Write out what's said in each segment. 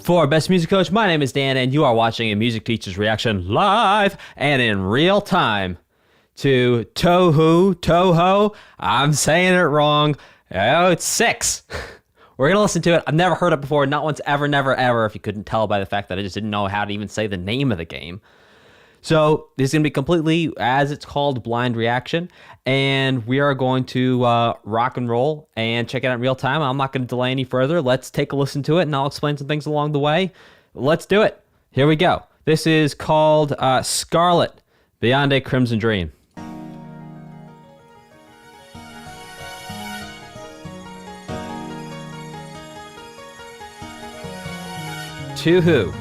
For Best Music Coach, my name is Dan, and you are watching a music teacher's reaction live and in real time to Touhou. I'm saying it wrong. Oh, it's 6. We're going to listen to it. I've never heard it before. Not once, ever, never, ever, if you couldn't tell by the fact that I just didn't know how to even say the name of the game. So this is going to be completely, as it's called, blind reaction. And we are going to rock and roll and check it out in real time. I'm not going to delay any further. Let's take a listen to it, and I'll explain some things along the way. Let's do it. Here we go. This is called Scarlet, Beyond a Crimson Dream. Touhou.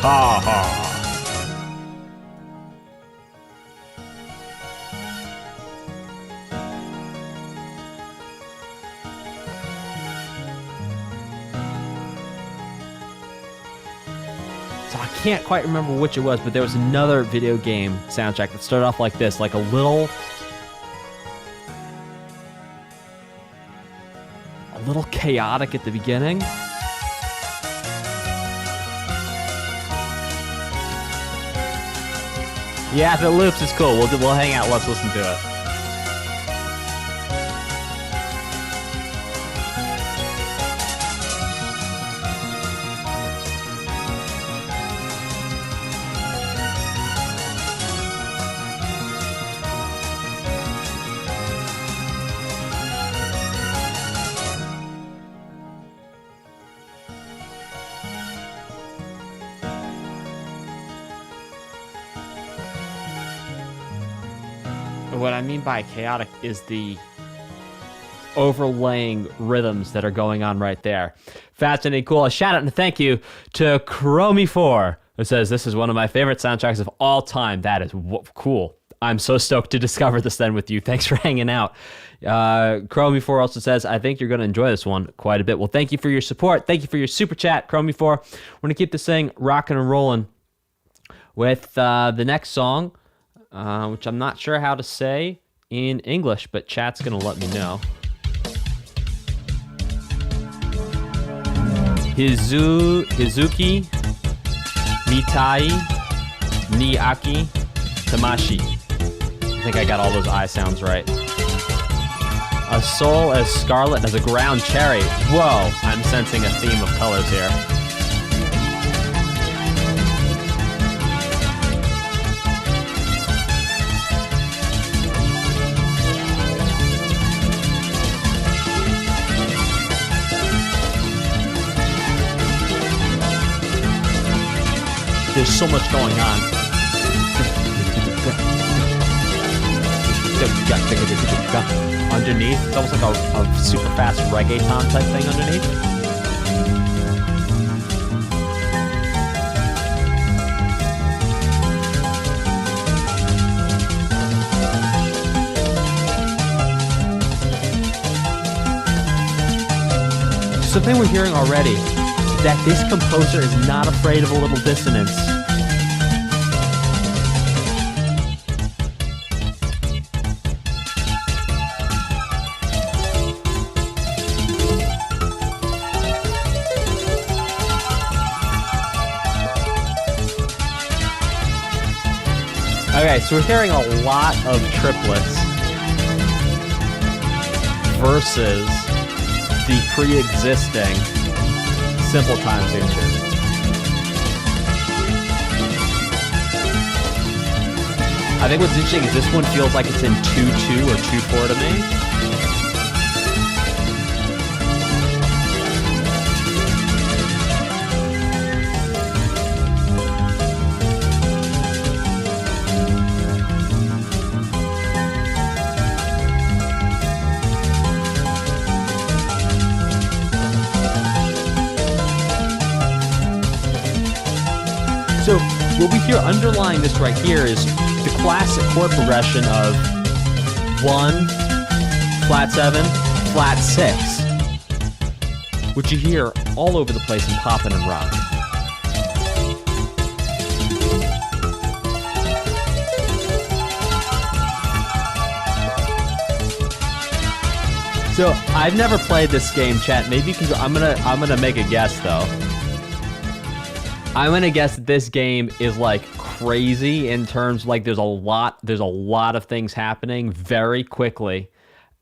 Ha ha. So I can't quite remember which it was, but there was another video game soundtrack that started off like this, like a little chaotic at the beginning. Yeah, if it loops, it's cool. We'll hang out. Let's listen to it. What I mean by chaotic is the overlaying rhythms that are going on right there. Fascinating, cool. A shout out and a thank you to Chromie4, who says, this is one of my favorite soundtracks of all time. That is cool. I'm so stoked to discover this then with you. Thanks for hanging out. Chromie4 also says, I think you're going to enjoy this one quite a bit. Well, thank you for your support. Thank you for your super chat, Chromie4. We're going to keep this thing rocking and rolling with the next song. Which I'm not sure how to say in English, but chat's going to let me know. Hizuki Mitai ni Aki Tamashi. I think I got all those I sounds right. A soul as scarlet as a ground cherry. Whoa, I'm sensing a theme of colors here. There's so much going on. Underneath, it's almost like a super fast reggaeton type thing underneath. Something we're hearing already, that this composer is not afraid of a little dissonance. Okay, so we're hearing a lot of triplets versus the pre-existing simple time signature. I think what's interesting is this one feels like it's in 2-2 or 2-4 to me. So what we hear underlying this right here is the classic chord progression of 1, flat 7, flat 6, which you hear all over the place in poppin' and rock. So I've never played this game, chat. Maybe because I'm gonna make a guess though. I'm gonna guess that this game is like crazy in terms like there's a lot of things happening very quickly,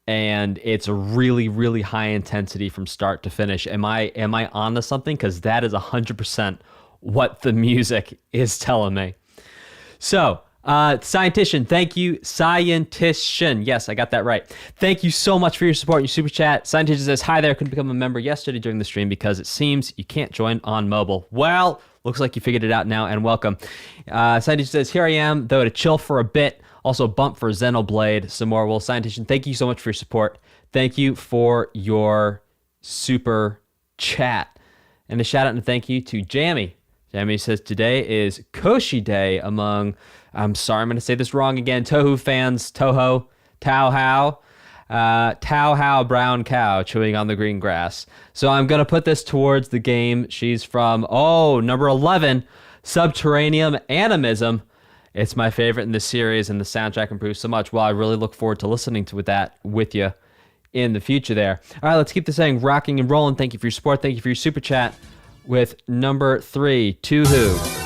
and it's really, really high intensity from start to finish. Am I onto something? Because that is 100% what the music is telling me. So. Scientician, thank you. Scientician, yes, I got that right. Thank you so much for your support and your super chat. Scientician says, hi there, couldn't become a member yesterday during the stream because it seems you can't join on mobile. Well, looks like you figured it out now, and welcome. Scientician says, here I am, though to chill for a bit. Also bump for Xenoblade some more. Well, Scientician, thank you so much for your support. Thank you for your super chat. And a shout out and thank you to Jammy. Jammy says, today is Koshi Day among... I'm sorry, I'm going to say this wrong again. Touhou fans, Touhou, Touhou brown cow chewing on the green grass. So I'm going to put this towards the game she's from. Number 11, Subterranean Animism. It's my favorite in this series, and the soundtrack improves so much. Well, I really look forward to listening to that with you in the future there. All right, let's keep this thing rocking and rolling. Thank you for your support. Thank you for your super chat with number 3, Touhou.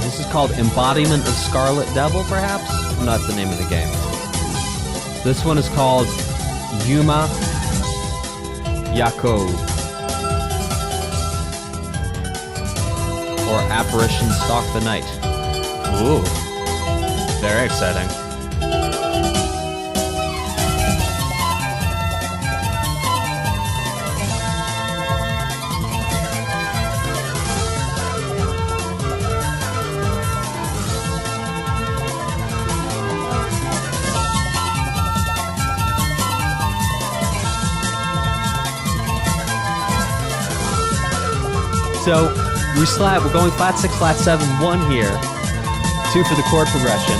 This is called Embodiment of Scarlet Devil, perhaps? No, that's the name of the game. This one is called Yuma Yako. Or Apparitions Stalk the Night. Ooh. Very exciting. So we're going flat 6, flat 7, 1 here, 2 for the chord progression.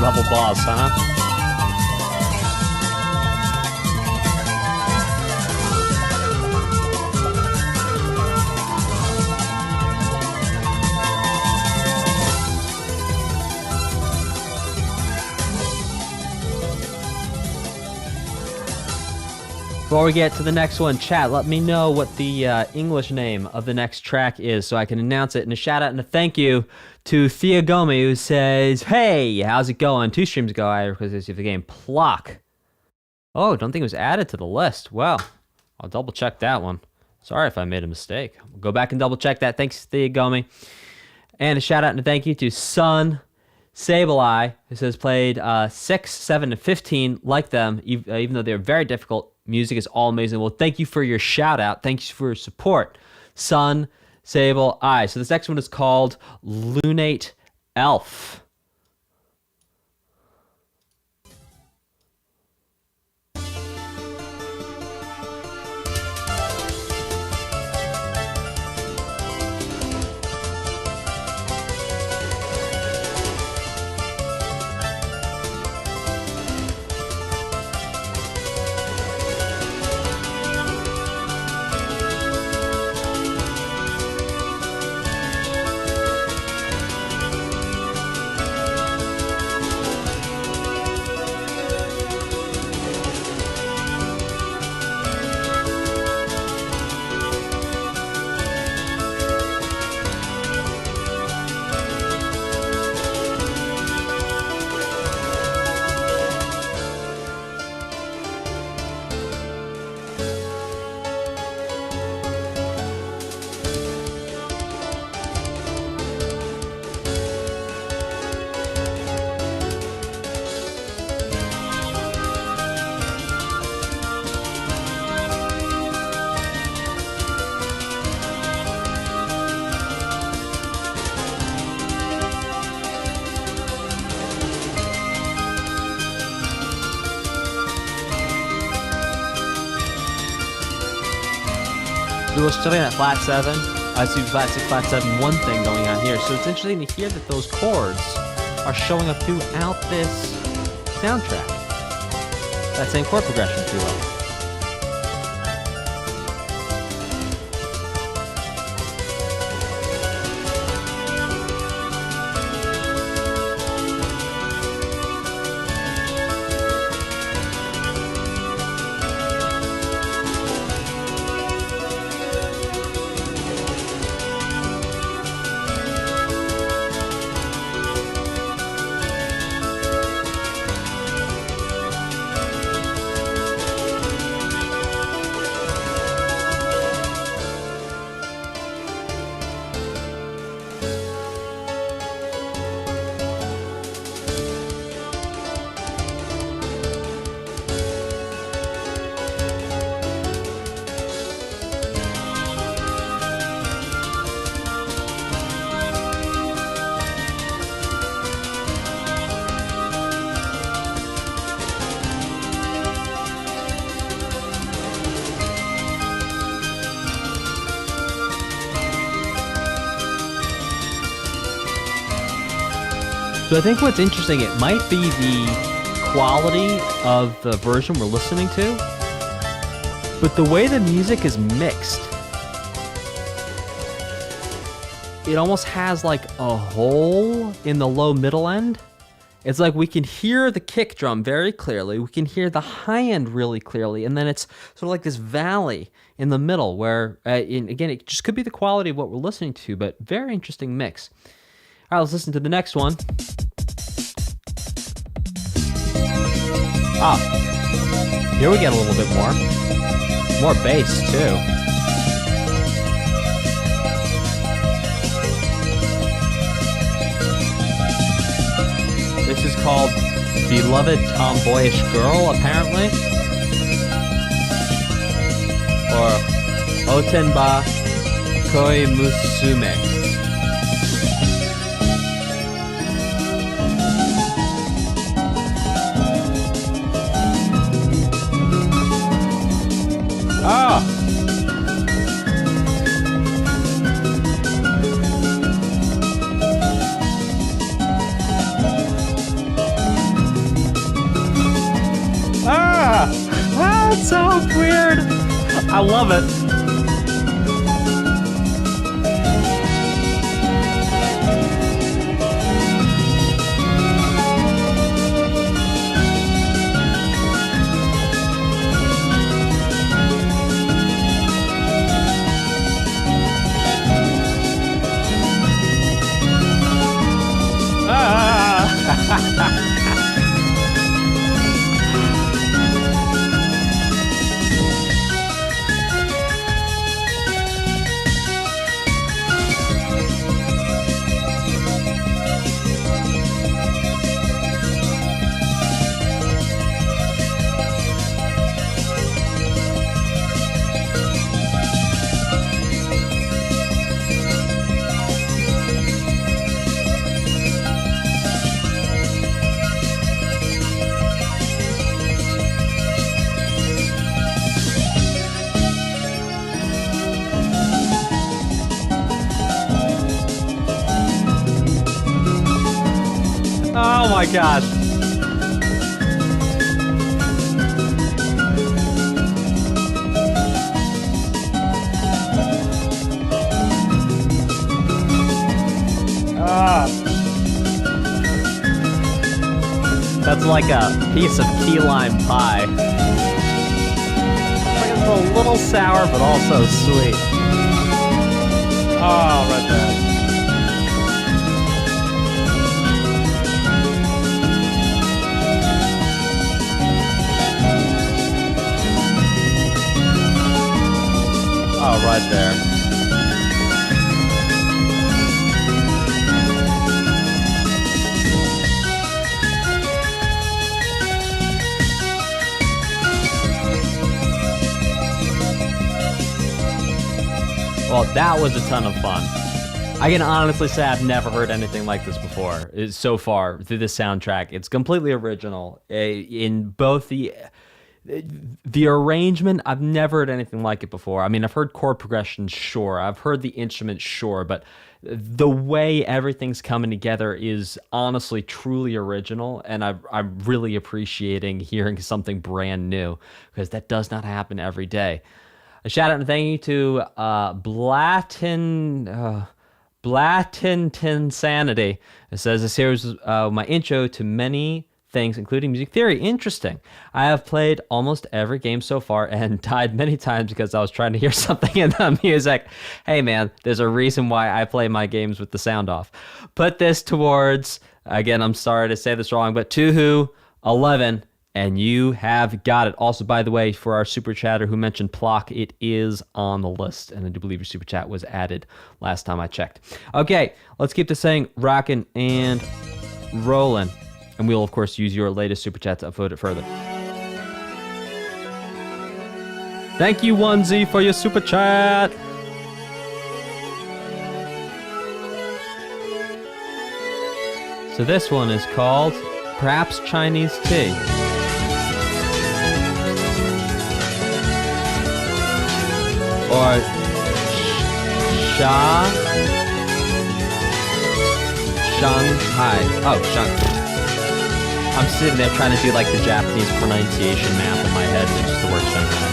Level boss, huh? Before we get to the next one, chat, let me know what the English name of the next track is so I can announce it. And a shout out and a thank you to Theogomi, who says, hey, how's it going? 2 streams ago, I requested the game Plock. Oh, don't think it was added to the list. Well, I'll double check that one. Sorry if I made a mistake. We'll go back and double check that. Thanks, Theogomi. And a shout out and a thank you to Sun Sableye, who says played 6, 7, and 15 like them, even though they're very difficult. Music is all amazing. Well, thank you for your shout out. Thanks for your support, Sun Sable Eye. So this next one is called Lunate Elf. We were studying at flat 7. I see flat 6, flat 7, one thing going on here. So it's interesting to hear that those chords are showing up throughout this soundtrack. That same chord progression, if you will. So I think what's interesting, it might be the quality of the version we're listening to, but the way the music is mixed, it almost has like a hole in the low middle end. It's like we can hear the kick drum very clearly, we can hear the high end really clearly, and then it's sort of like this valley in the middle where, again, it just could be the quality of what we're listening to, but very interesting mix. All right, let's listen to the next one. Here we get a little bit more bass too. This is called Beloved Tomboyish Girl, apparently. Or Otenba Koi Musume. That's so weird. I love it. Oh my gosh. That's like a piece of key lime pie. It's a little sour, but also sweet. Oh, right there. Oh, right there. Well, that was a ton of fun. I can honestly say I've never heard anything like this before. So far through this soundtrack, it's completely original in both the the arrangement, I've never heard anything like it before. I mean, I've heard chord progression, sure. I've heard the instrument, sure. But the way everything's coming together is honestly truly original. And I'm really appreciating hearing something brand new, because that does not happen every day. A shout out and thank you to Blatton Sanity. It says, this here was my intro to many things, including music theory. Interesting. I have played almost every game so far and died many times because I was trying to hear something in the music. Hey man, there's a reason why I play my games with the sound off. Put this towards, again, I'm sorry to say this wrong, but Touhou 11, and you have got it. Also, by the way, for our super chatter who mentioned Plock, it is on the list, and I do believe your super chat was added last time I checked. Okay, let's keep this thing rocking and rolling. And we'll, of course, use your latest super chat to upvote it further. Thank you, Onesie, for your super chat. So this one is called Perhaps Chinese Tea. Or Shanghai. Oh, Shanghai. I'm sitting there trying to do like the Japanese pronunciation math in my head, and it's just the word Shanghai.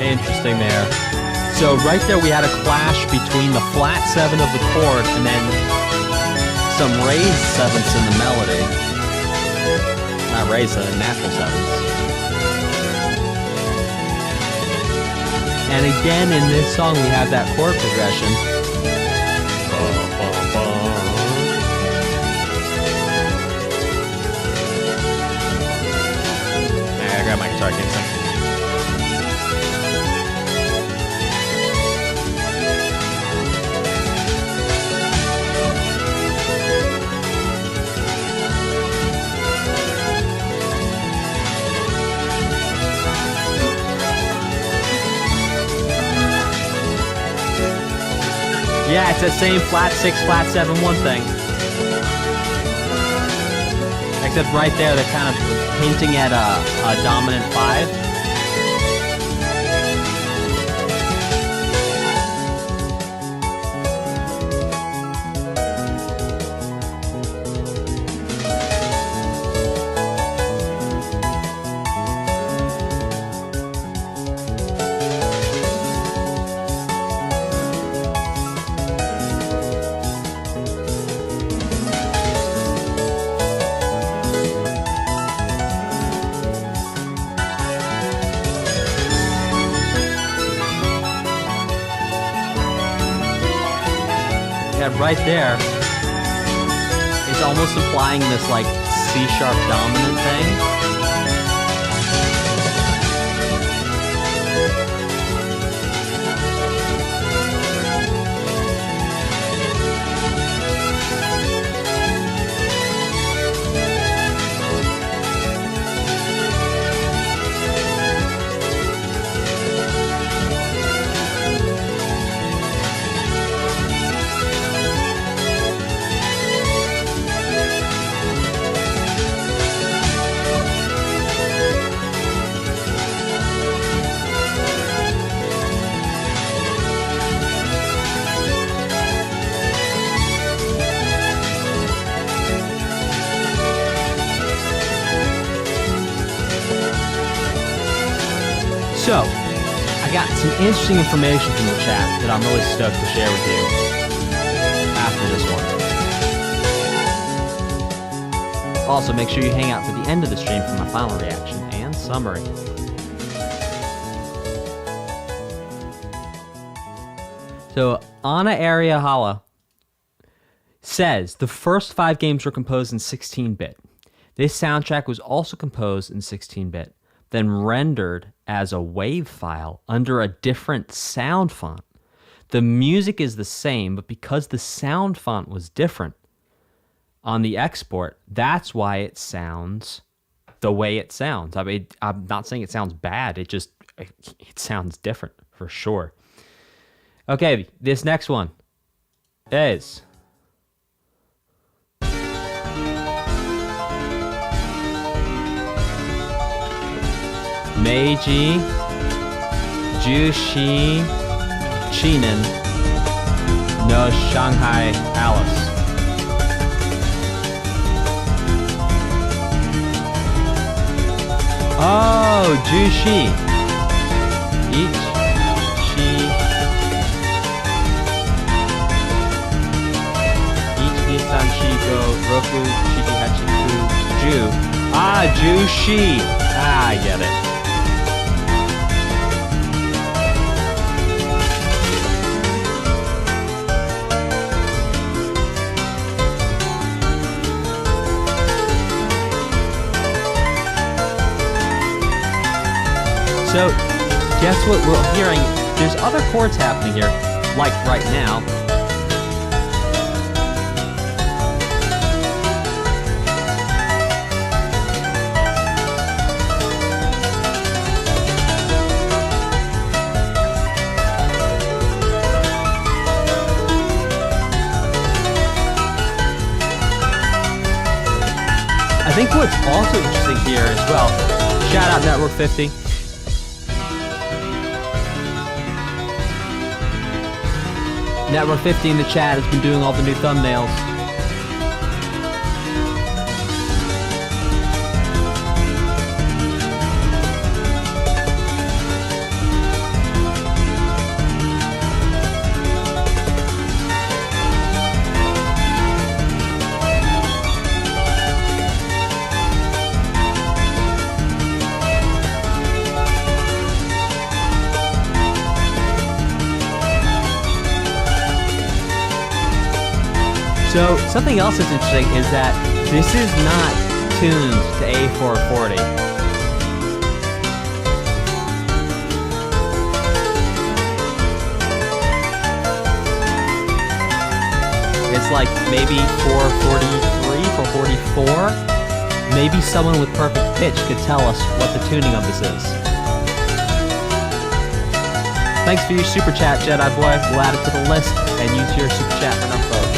Interesting there. So right there we had a clash between the flat 7 of the chord and then some raised 7ths in the melody. Not raised 7, natural 7ths. And again in this song we have that chord progression. I got my guitar, can't sing. Yeah, it's that same flat 6, flat 7, 1 thing. Except right there, they're kind of hinting at a dominant 5. Right there is almost implying this like C-sharp dominant thing. So, I got some interesting information from the chat that I'm really stoked to share with you after this one. Also, make sure you hang out for the end of the stream for my final reaction and summary. So Anna Ariahala says the first 5 games were composed in 16-bit. This soundtrack was also composed in 16-bit, then rendered as a WAV file under a different sound font. The music is the same, but because the sound font was different on the export, that's why it sounds the way it sounds. I mean, I'm not saying it sounds bad. It sounds different for sure. Okay, this next one is Meiji Jushi Chinen no Shanghai Alice. Oh, Jushi. Each, she. Each Nissan Shiko, Roku, Shiki Hachiku, Ju. Ah, Jushi. Ah, I get it. So, guess what we're hearing? There's other chords happening here, like right now. I think what's also interesting here as well, shout out Network 50. Network 50 in the chat has been doing all the new thumbnails. So something else that's interesting is that this is not tuned to A440. It's like maybe 443, 444. Maybe someone with perfect pitch could tell us what the tuning of this is. Thanks for your super chat, Jedi Boy. We'll add it to the list and use your super chat for enough vote.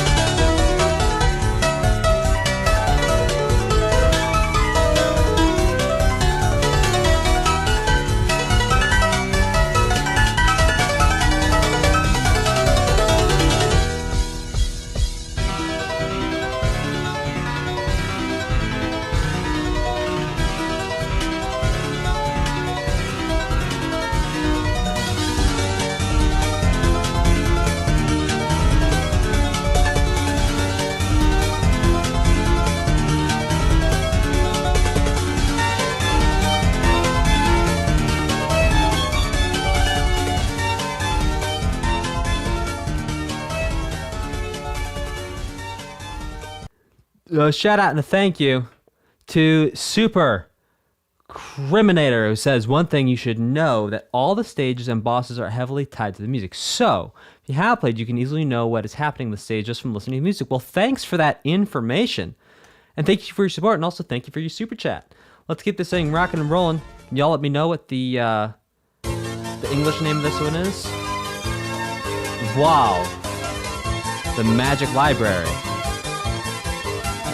Shout out and a thank you to Super Criminator, who says, one thing you should know, that all the stages and bosses are heavily tied to the music. So, if you have played, you can easily know what is happening in the stage just from listening to music. Well, thanks for that information. And thank you for your support, and also thank you for your super chat. Let's keep this thing rocking and rolling. Can y'all let me know what the English name of this one is? Voile. The Magic Library.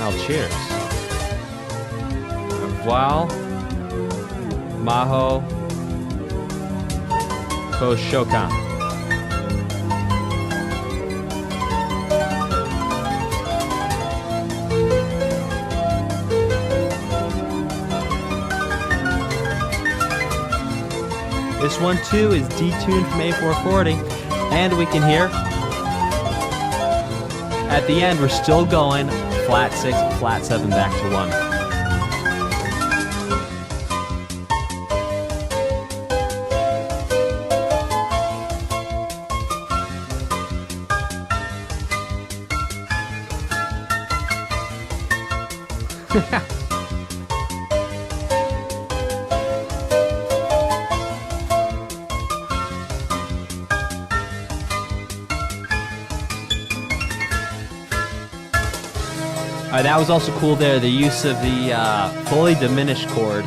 Well, cheers. Voile, Maho, Koshokan. This one too is detuned from A440, and we can hear at the end we're still going flat 6, flat 7, back to 1. That was also cool there, the use of the fully diminished chord.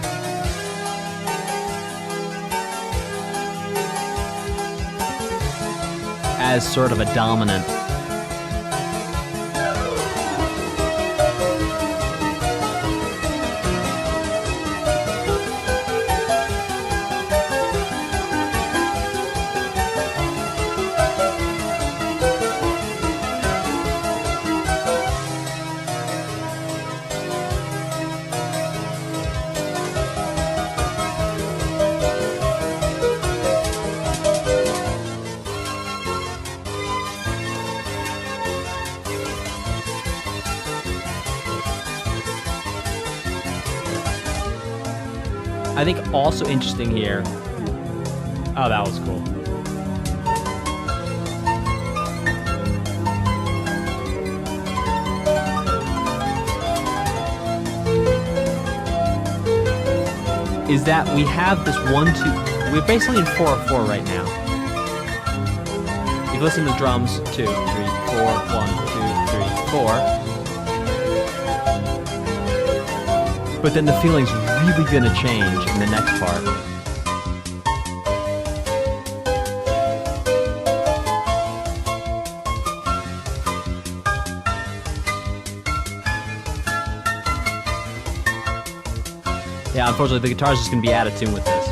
As sort of a dominant. I think also interesting here. Oh, that was cool. Is that we have this 1-2. We're basically in 4/4 right now. If you listen to the drums, 2, 3, 4, 1, 2, 3, 4. But then the feeling's really gonna change in the next part. Yeah, unfortunately, the guitar's just gonna be out of tune with this.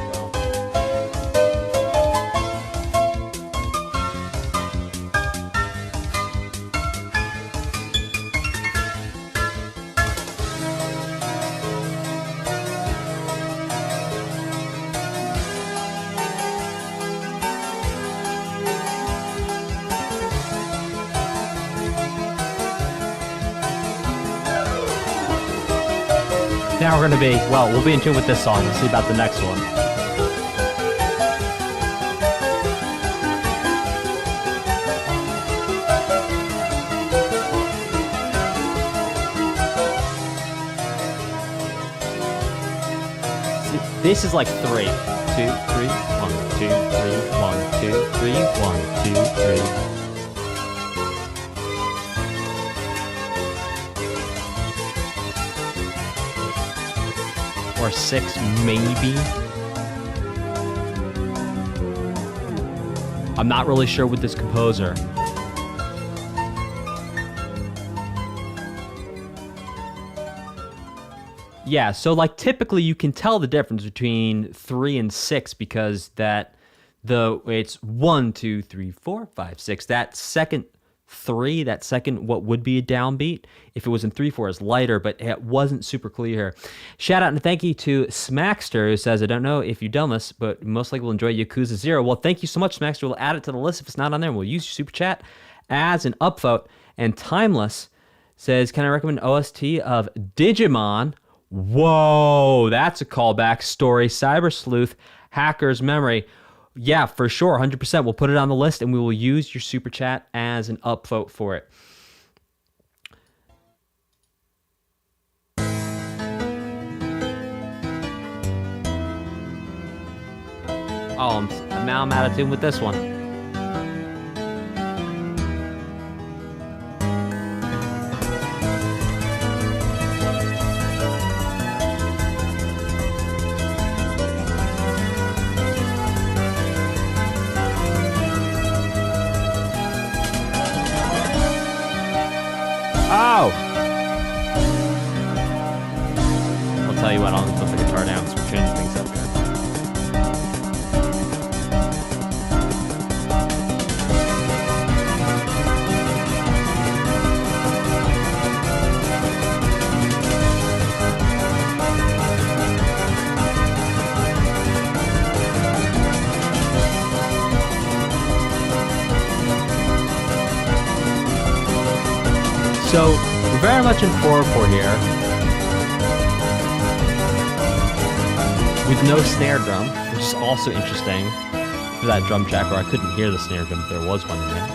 Now we're gonna be, well, we'll be in tune with this song. We'll see about the next one. See, this is like 3, 2, 3, 1, 2, 3, 1, 2, 3, 1, 2, 3. Or 6, maybe. I'm not really sure with this composer. Yeah, so like typically you can tell the difference between 3 and 6 because it's 1, 2, 3, 4, 5, 6. That second 3, that second what would be a downbeat, if it was in 3/4 is lighter, but it wasn't super clear. Shout out and thank you to Smackster, who says, I don't know if you've done this, but most likely will enjoy Yakuza 0. Well, thank you so much, Smackster. We'll add it to the list if it's not on there. We'll use your super chat as an upvote. And Timeless says, can I recommend OST of Digimon? Whoa, that's a callback story. Cyber Sleuth, Hacker's Memory. Yeah, for sure, 100%. We'll put it on the list, and we will use your super chat as an upvote for it. Oh, now I'm out of tune with this one. Oh! I'll tell you what, I'll put the guitar down because we're changing things up here. So, we're very much in 4/4 here. With no snare drum, which is also interesting for that drum track where I couldn't hear the snare drum if there was one in there.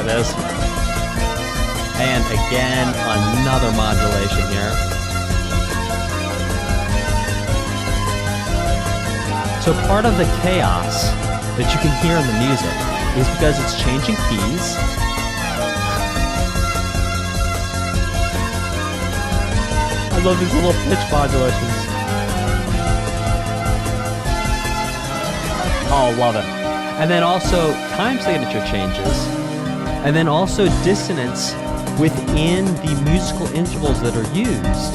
it is. And again, another modulation here. So part of the chaos that you can hear in the music is because it's changing keys. I love these little pitch modulations. Oh, love it. And then also time signature changes. And then also dissonance within the musical intervals that are used.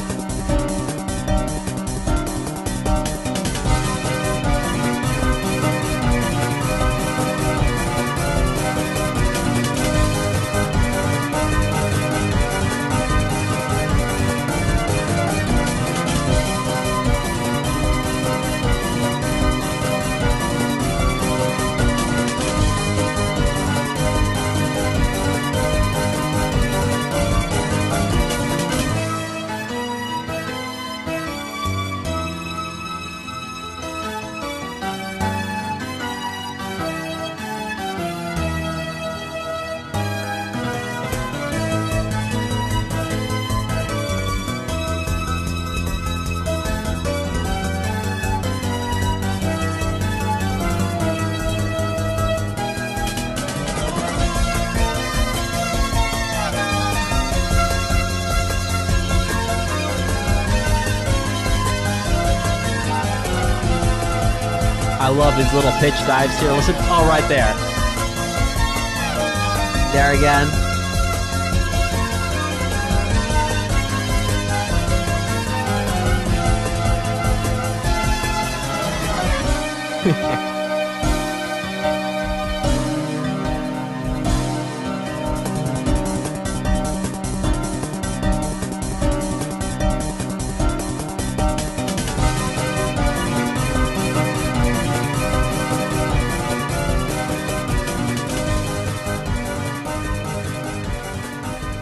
I love these little pitch dives here. Listen, oh, right there. There again.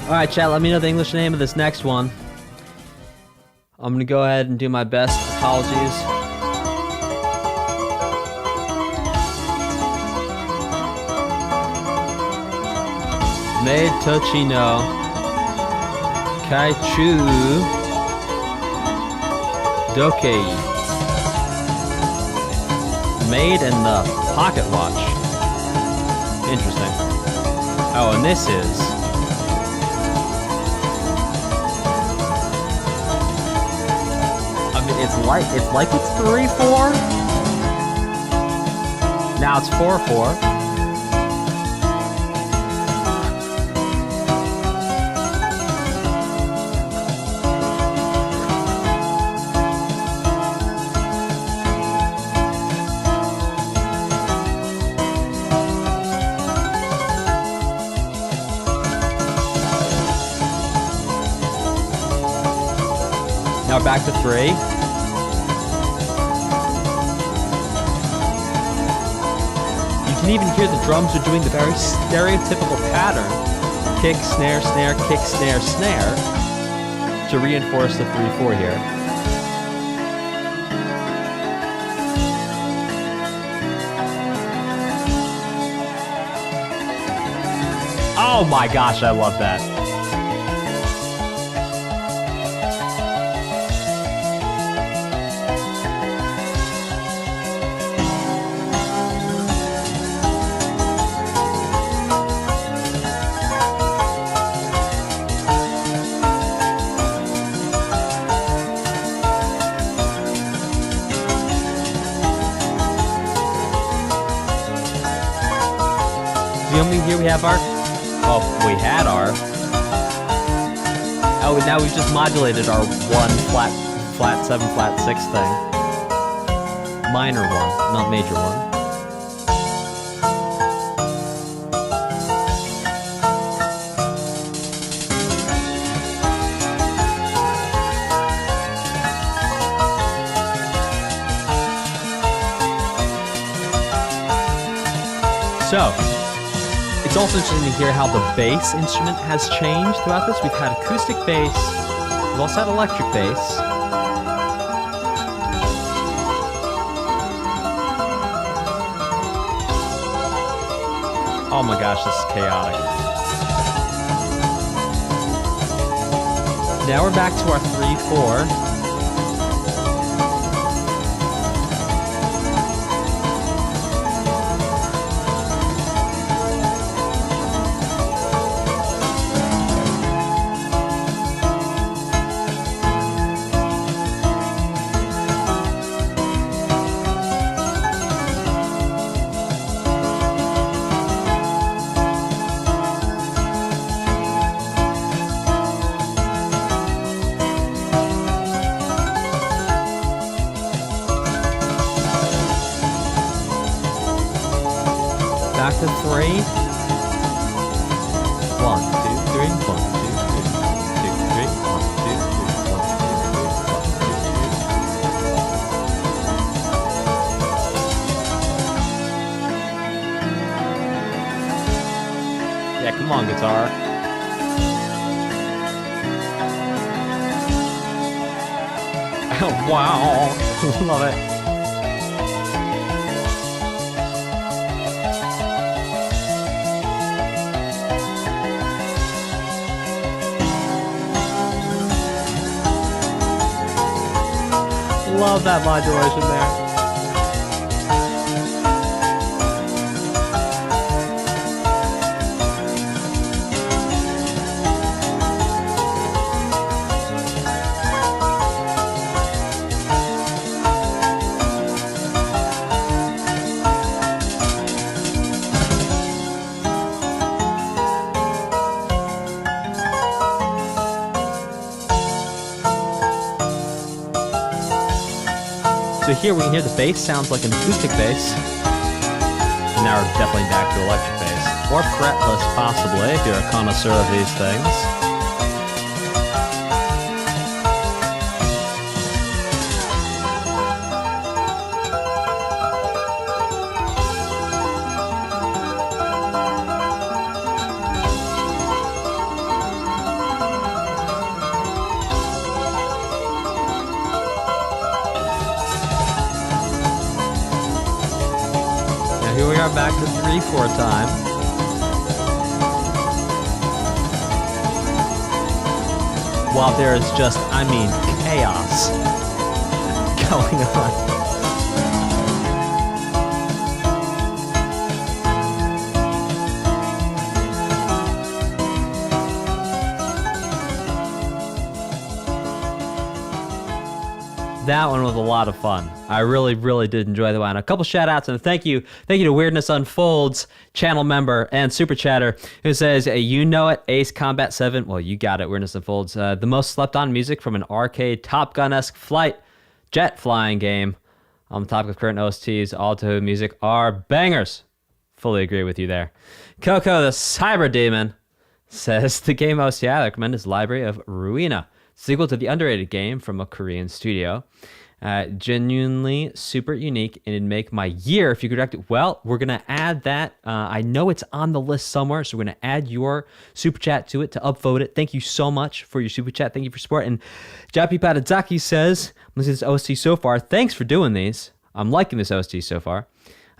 Alright, chat, let me know the English name of this next one. I'm gonna go ahead and do my best. Apologies. Maid Tochino Kaichu Dokei. Maid and the pocket watch. Interesting. Oh, and this is it's like it's 3/4. Now it's 4/4. Now back to 3. You can even hear the drums are doing the very stereotypical pattern. Kick, snare, snare, kick, snare, snare to reinforce the 3/4 here. Oh my gosh, I love that. Here we have our, well, we had our, oh, now we've just modulated our 1 flat 7 flat 6 thing. Minor 1, not major 1. So, it's also interesting to hear how the bass instrument has changed throughout this. We've had acoustic bass, we've also had electric bass. Oh my gosh, this is chaotic. Now we're back to our 3-4. Back to 3. 1, 2, 3. 1, 2, 3. 1, 2, 3. 1, 2, 3. 1, 2, 3. 1, 2, 3. Yeah, come on, guitar. Wow. Love it. Love that modulation there. So here we can hear the bass sounds like an acoustic bass. And now we're definitely back to electric bass. Or fretless, possibly, if you're a connoisseur of these things. Here we are back to 3/4 time. While there is just, I mean, chaos going on. That one was a lot of fun. I really, really did enjoy the one. A couple shout outs and a thank you to Weirdness Unfolds channel member and super chatter who says, you know it, Ace Combat 7. Well, you got it, Weirdness Unfolds. The most slept on music from an arcade Top Gun-esque jet flying game. On the topic of current OSTs, all Touhou music are bangers. Fully agree with you there. Coco the Cyber Demon says, the game OST I recommend is Library of Ruina, sequel to the underrated game from a Korean studio. Genuinely super unique, and it'd make my year if you could direct it. Well, we're going to add that. I know it's on the list somewhere, so we're going to add your super chat to it to upvote it. Thank you so much for your super chat. Thank you for support. And Jappy Patadzaki says, I'm listening to this OST so far. Thanks for doing these. I'm liking this OST so far.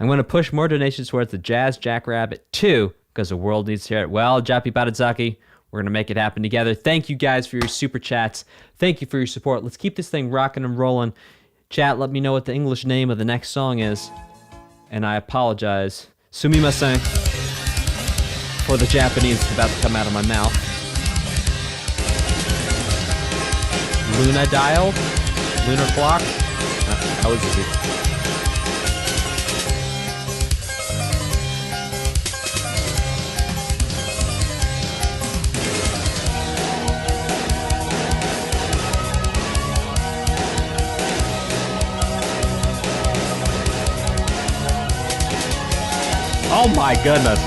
I'm going to push more donations towards the Jazz Jackrabbit 2 because the world needs to hear it. Well, Jappy Patadzaki, we're going to make it happen together. Thank you guys for your super chats. Thank you for your support. Let's keep this thing rocking and rolling. Chat, let me know what the English name of the next song is. And I apologize. Sumimasen for the Japanese that's about to come out of my mouth. Luna dial? Lunar clock? How is this? Oh my goodness.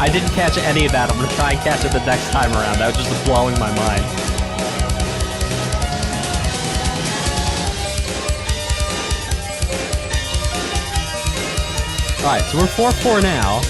I didn't catch any of that. I'm going to try and catch it the next time around. That was just blowing my mind. Alright, so we're 4-4 now.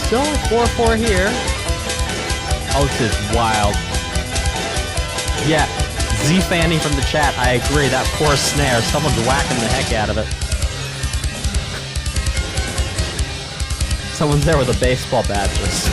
still only 4-4 here. Oh, this is wild. Yeah, Z-Fanny from the chat, I agree. That poor snare, someone's whacking the heck out of it. Someone's there with a baseball bat just...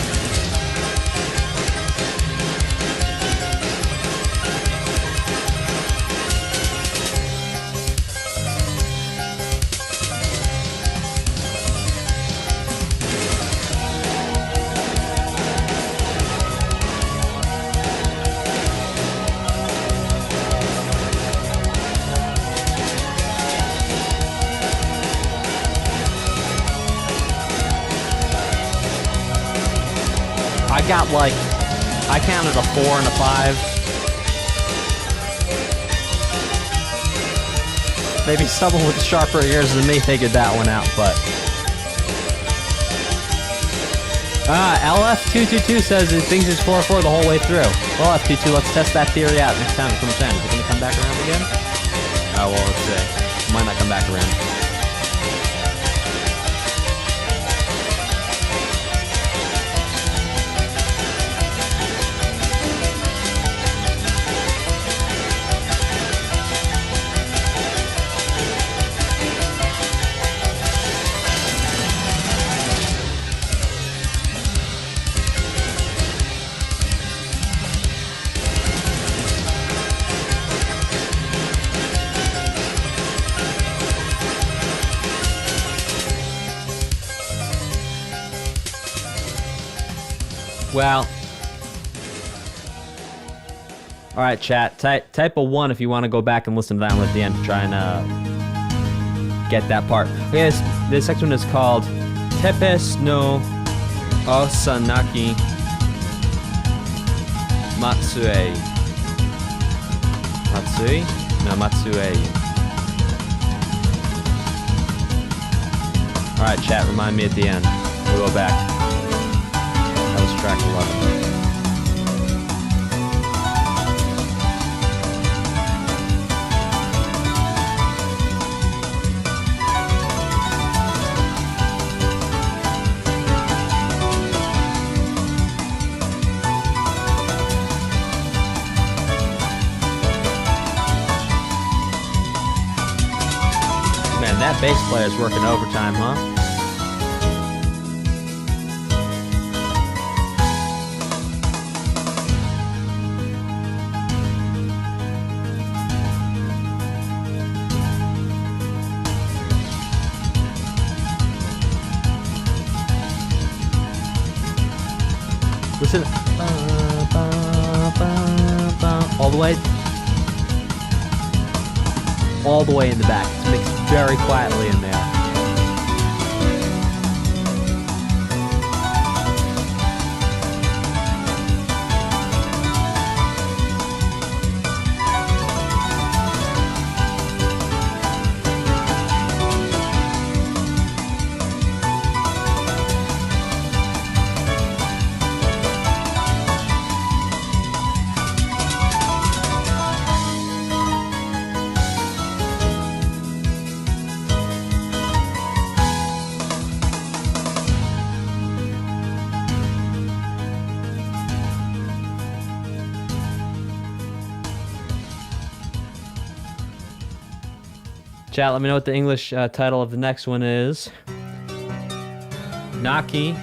I counted a 4 and a 5. Maybe someone with sharper ears than me figured that one out, but... LF222 says it thinks it's 4-4 the whole way through. Well, F22, let's test that theory out next time it comes in. Is it going to come back around again? Oh, well, let's see. Might not come back around. Well, all right, chat. Type a 1 if you want to go back and listen to that one at the end to try and get that part. Okay, this next one is called Tepes no Osanaki Matsue. Matsui? No, Matsue. All right, chat. Remind me at the end. We'll go back. That was track 11. Man, that bass player's working overtime, huh? Listen, all the way in the back. It's mixed very quietly in there. Chat, let me know what the English title of the next one is. Naki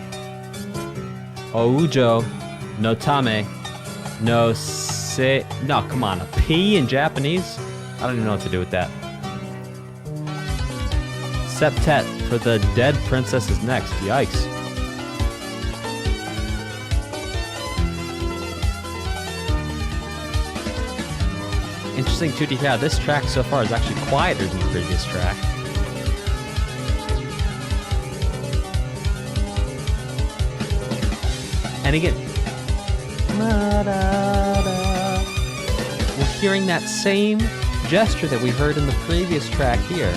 Oujo no Tame no Se... No, come on. A P in Japanese? I don't even know what to do with that. Septette for the dead princess is next. Yikes. Interesting too to hear how this track so far is actually quieter than the previous track. And again, we're hearing that same gesture that we heard in the previous track here.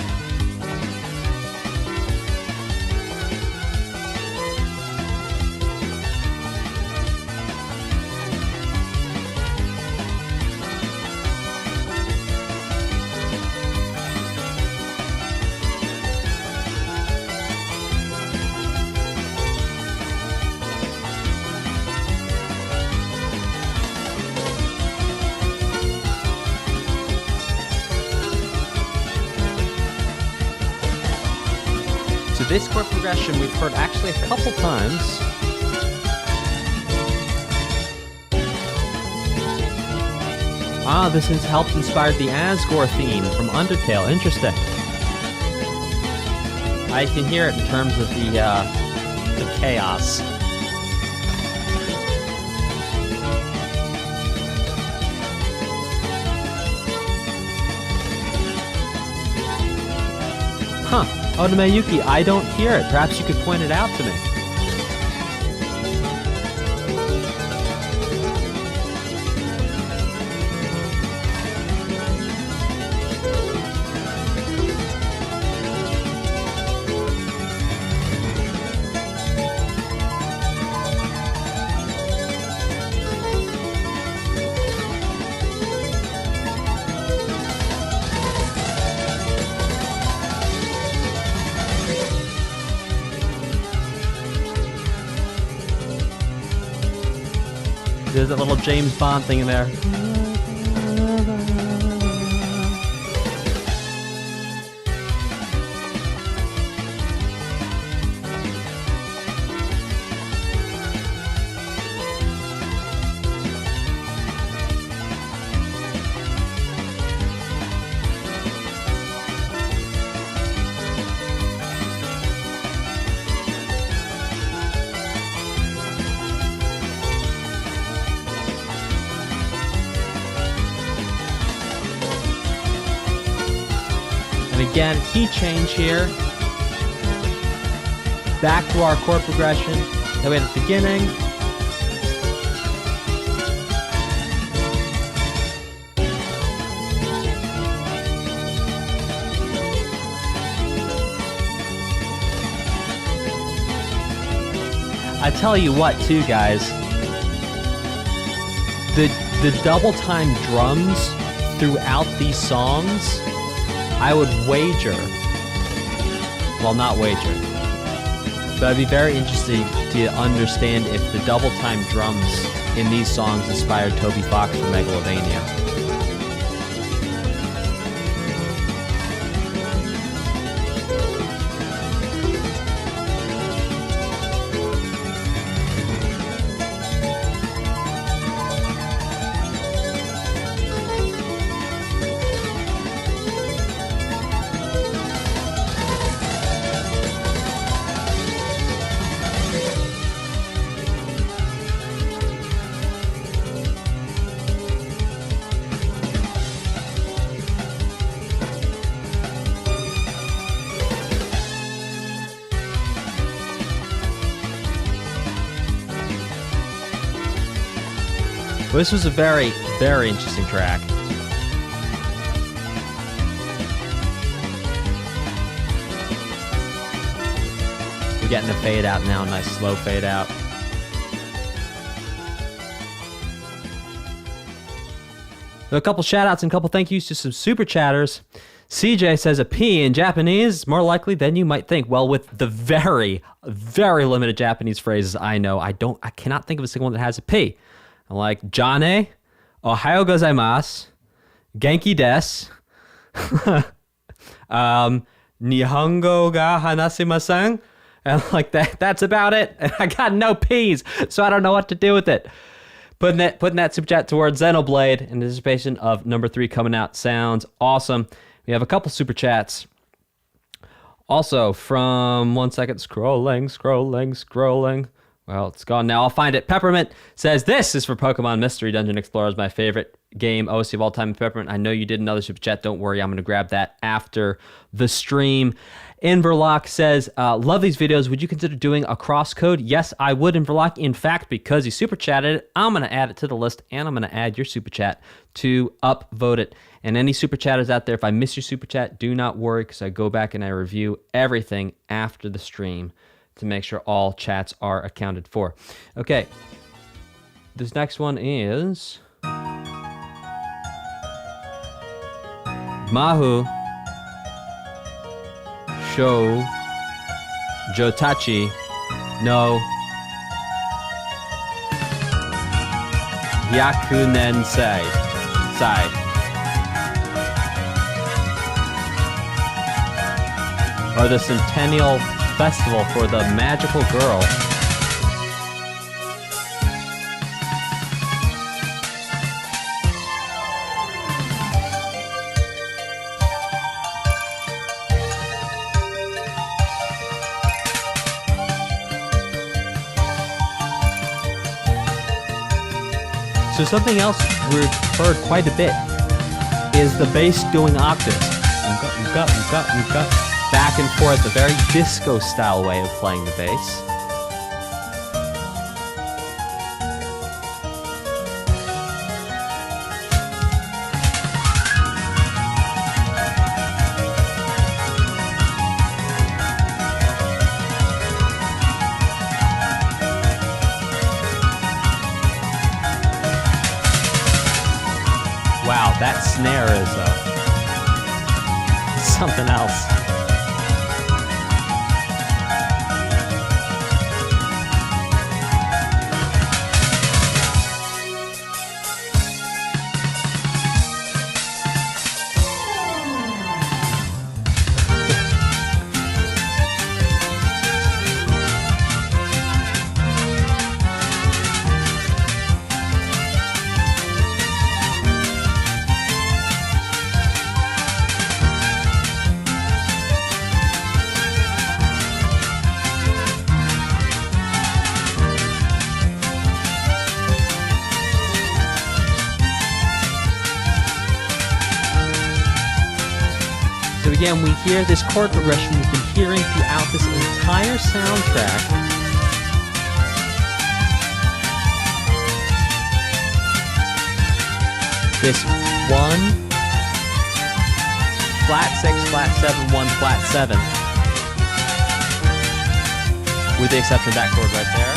this chord progression we've heard actually a couple times. Ah, this has helped inspire the Asgore theme from Undertale. Interesting. I can hear it in terms of the chaos. Huh. Onomeyuki, I don't hear it. Perhaps you could point it out to me. There's a little James Bond thing in there. Again, key change here. Back to our chord progression that we had at the beginning. I tell you what, too, guys. The double time drums throughout these songs, I would wager, well, not wager, but I'd be very interested to understand if the double time drums in these songs inspired Toby Fox from Megalovania. Well, this was a very, very interesting track. We're getting a fade out now, nice slow fade out. A couple shout outs and a couple thank yous to some super chatters. CJ says a P in Japanese, more likely than you might think. Well, with the very, very limited Japanese phrases I know, I cannot think of a single one that has a P. Like Jane, Ohayo gozaimasu, Genki desu, Nihongo ga hanasimasen, and like that's about it. And I got no P's, so I don't know what to do with it. Putting that super chat towards Xenoblade in anticipation of number 3 coming out sounds awesome. We have a couple super chats. Also from 1 second, scrolling. Well, it's gone now. I'll find it. Peppermint says, this is for Pokemon Mystery Dungeon Explorers, my favorite game, OST of all time. Peppermint, I know you did another super chat. Don't worry. I'm going to grab that after the stream. Inverlock says, love these videos. Would you consider doing a crosscode? Yes, I would, Inverlock. In fact, because you super chatted it, I'm going to add it to the list, and I'm going to add your super chat to upvote it. And any super chatters out there, if I miss your super chat, do not worry, because I go back and I review everything after the stream to make sure all chats are accounted for. Okay. This next one is Mahu Sho Jotachi no Yakunen Sai. Or the Centennial festival for the magical girl. So something else we've heard quite a bit is the bass doing octaves. Back and forth, a very disco style way of playing the bass. Wow, that snare is something else. Again, we hear this chord progression we've been hearing throughout this entire soundtrack. This 1, flat 6, flat 7, 1, flat 7. With the exception of that chord right there.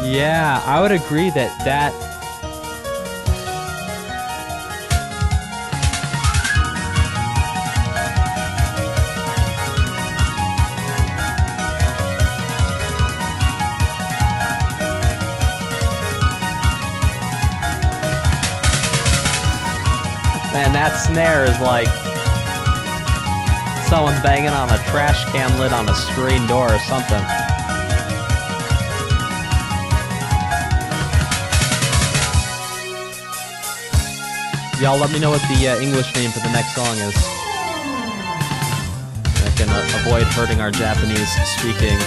Yeah, I would agree that man, that snare is like someone banging on a trash can lid on a screen door or something. Y'all let me know what the English name for the next song is. I can avoid hurting our Japanese-speaking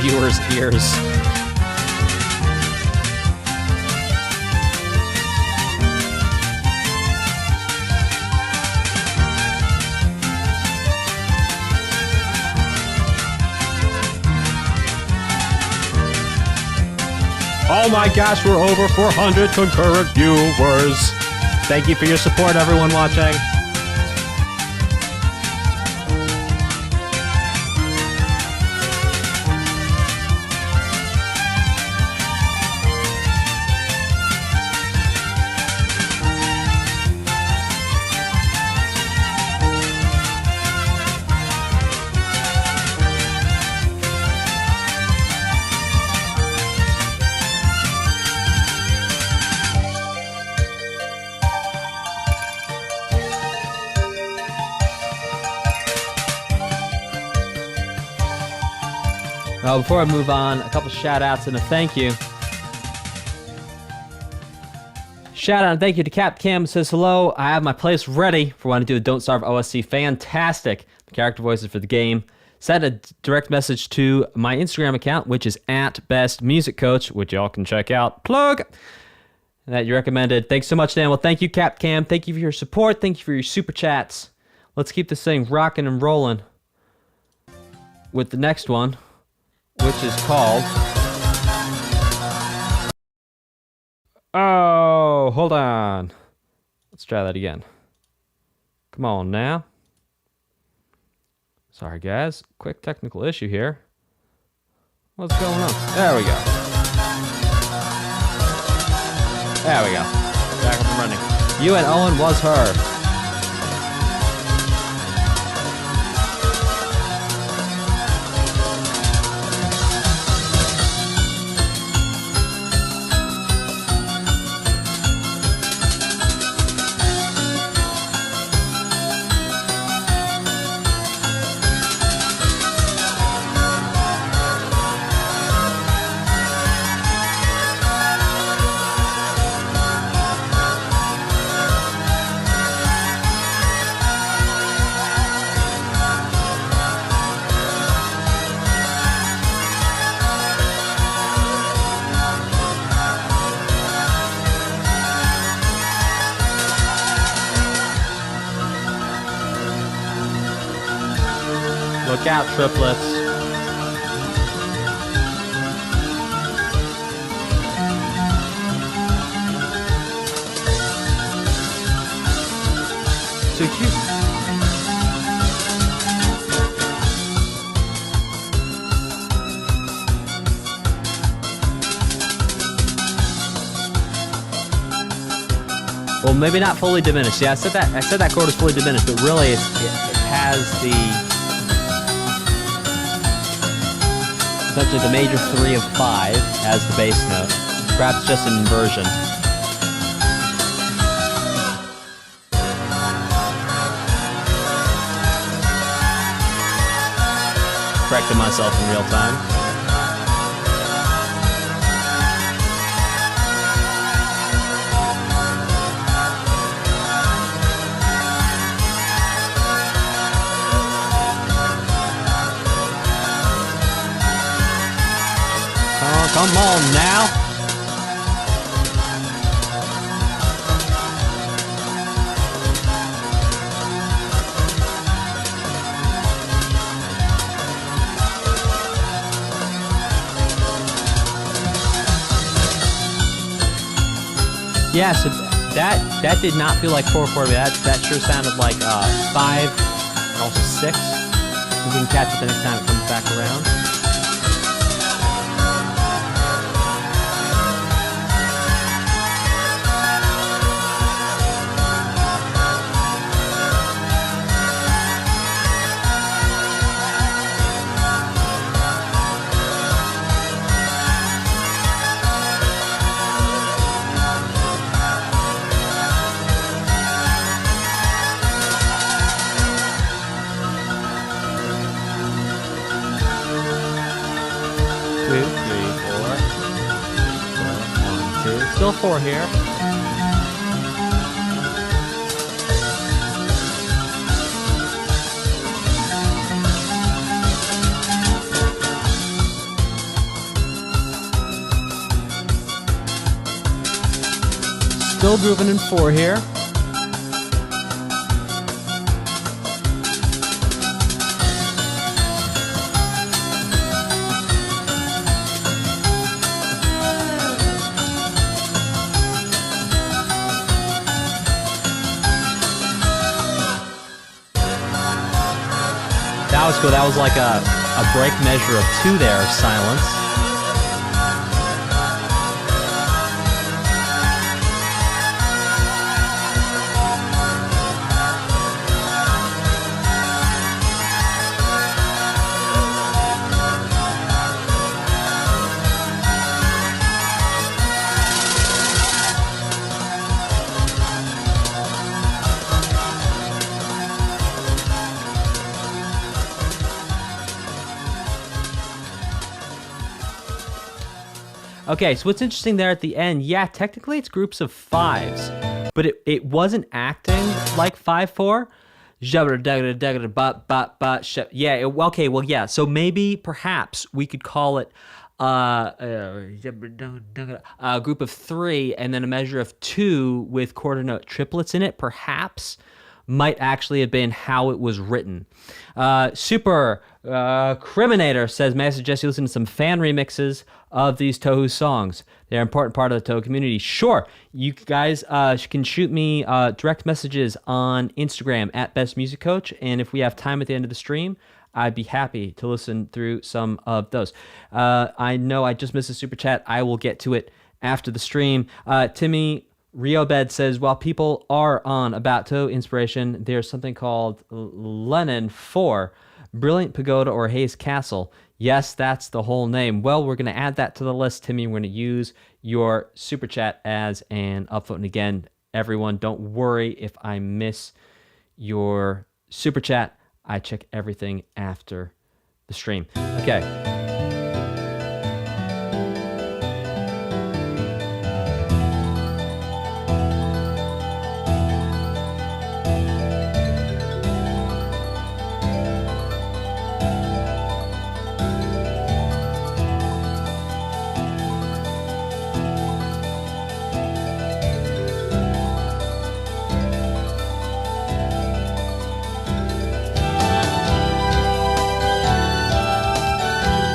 viewers' ears. Oh my gosh, we're over 400 concurrent viewers. Thank you for your support, everyone watching. Before I move on, a couple shout outs and a thank you. Shout out and thank you to Cap Cam, says hello. I have my playlist ready for when I do a Don't Starve OST. Fantastic. The character voices for the game. Send a direct message to my Instagram account, which is @bestmusiccoach, which y'all can check out. Plug! That you recommended. Thanks so much, Dan. Well, thank you, Cap Cam. Thank you for your support. Thank you for your super chats. Let's keep this thing rocking and rolling with the next one, which is called... Oh, hold on. Let's try that again. Come on now. Sorry, guys. Quick technical issue here. What's going on? There we go. There we go. Back up and running. You and Owen was her. Look out, triplets. So cute. Well, maybe not fully diminished. Yeah, I said that chord is fully diminished, but really it has essentially the major 3 of 5 as the bass note. Perhaps just an inversion. Correcting myself in real time. Come on now. Yeah, so that did not feel like 4/4. That sure sounded like 5 and also 6. So we can catch it the next time it comes back around. Still 4 here. Still grooving in 4 here. That was cool. That was like a break measure of 2 there of silence. Okay, so what's interesting there at the end, yeah, technically it's groups of 5s, but it wasn't acting like 5/4. Yeah, okay, well, yeah, so maybe, perhaps, we could call it a group of 3 and then a measure of 2 with quarter note triplets in it, perhaps, might actually have been how it was written. Super Criminator says, may I suggest you listen to some fan remixes of these Touhou songs? They're an important part of the Touhou community. Sure, you guys can shoot me direct messages on Instagram at Best Music Coach, and if we have time at the end of the stream, I'd be happy to listen through some of those. I know I just missed a super chat. I will get to it after the stream. Timmy Riobed says, while people are on about Touhou inspiration, there's something called Lenin 4, Brilliant Pagoda or Hayes Castle. Yes, that's the whole name. Well, we're going to add that to the list, Timmy. We're going to use your super chat as an upvote. And again, everyone, don't worry if I miss your super chat. I check everything after the stream. Okay.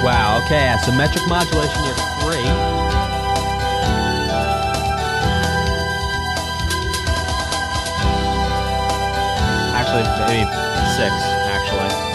Wow, okay, symmetric modulation, you're free. Actually, maybe 6, actually.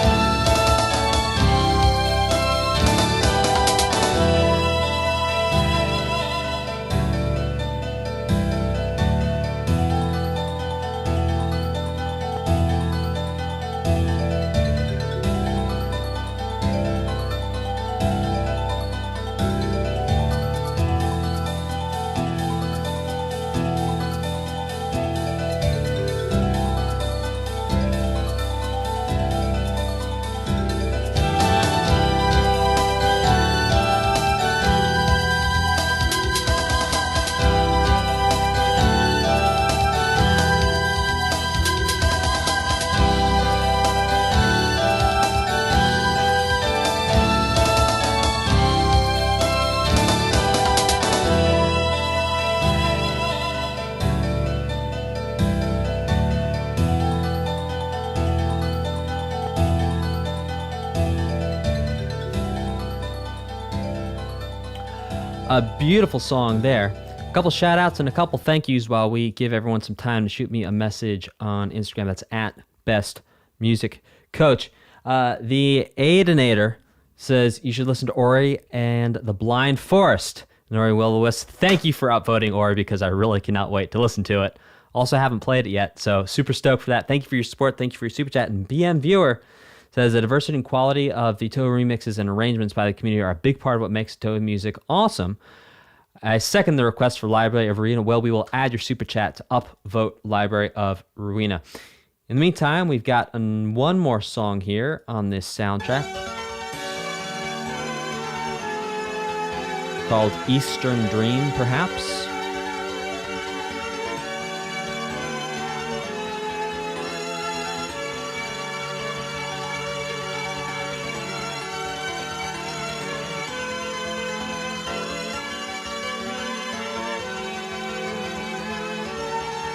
A beautiful song there. A couple shout outs and a couple thank yous while we give everyone some time to shoot me a message on Instagram. That's at Best Music Coach. The Aidenator says you should listen to Ori and the Blind Forest. And Ori Will-O-Wisp, thank you for upvoting Ori because I really cannot wait to listen to it. Also haven't played it yet, so super stoked for that. Thank you for your support. Thank you for your super chat. And BM Viewer says the diversity and quality of the Touhou remixes and arrangements by the community are a big part of what makes Touhou music awesome. I second the request for Library of Ruina. Well, we will add your super chat to upvote Library of Ruina. In the meantime, we've got one more song here on this soundtrack called Eastern Dream, perhaps.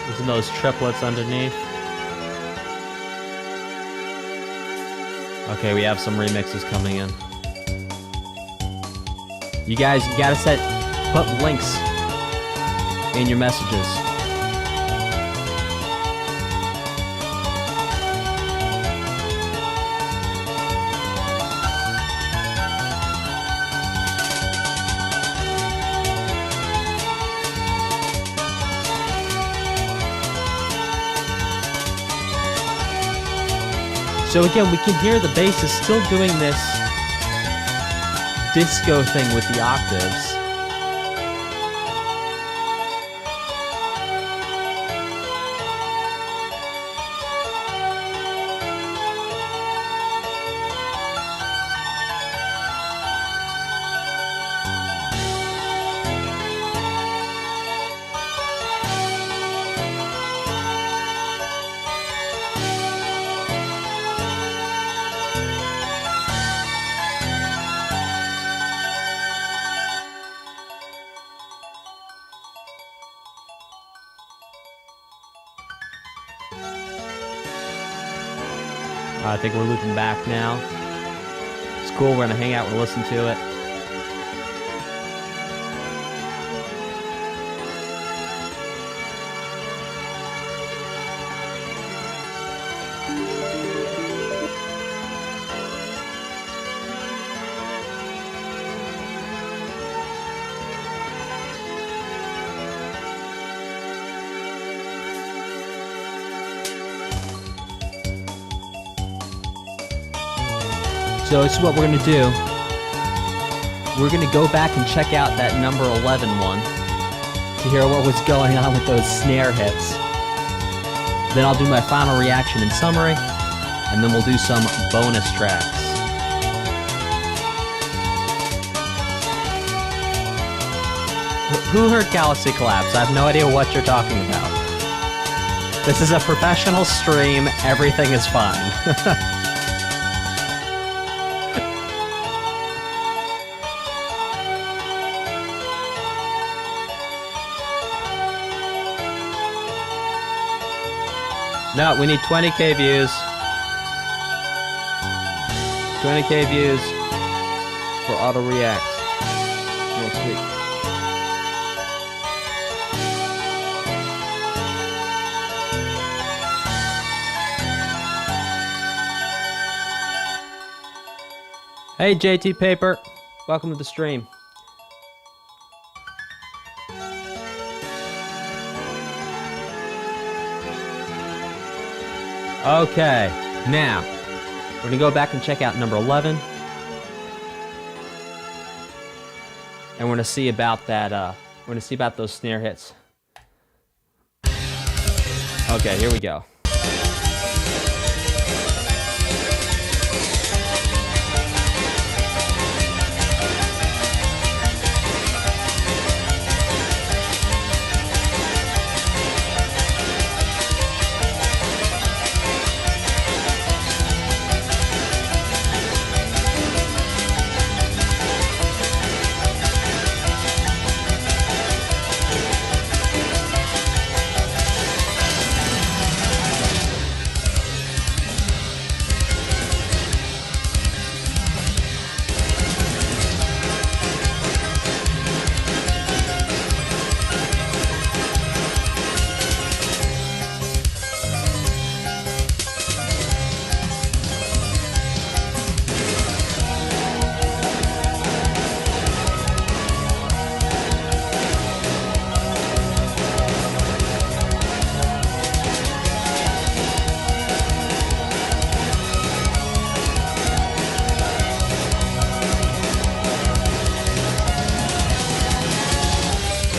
Isn't those triplets underneath? Okay, we have some remixes coming in. You guys, you gotta put links in your messages. So again, we can hear the bass is still doing this disco thing with the octaves. I think we're looping back now. It's cool. We're going to hang out and listen to it. So this is what we're going to do. We're going to go back and check out that number 11 one to hear what was going on with those snare hits. Then I'll do my final reaction and summary, and then we'll do some bonus tracks. Who heard Galaxy Collapse? I have no idea what you're talking about. This is a professional stream. Everything is fine. No, we need 20k views. 20k views for auto react next week. Hey JT Paper, welcome to the stream. Okay, now we're gonna go back and check out number 11, and we're gonna see about that. We're gonna see about those snare hits. Okay, here we go.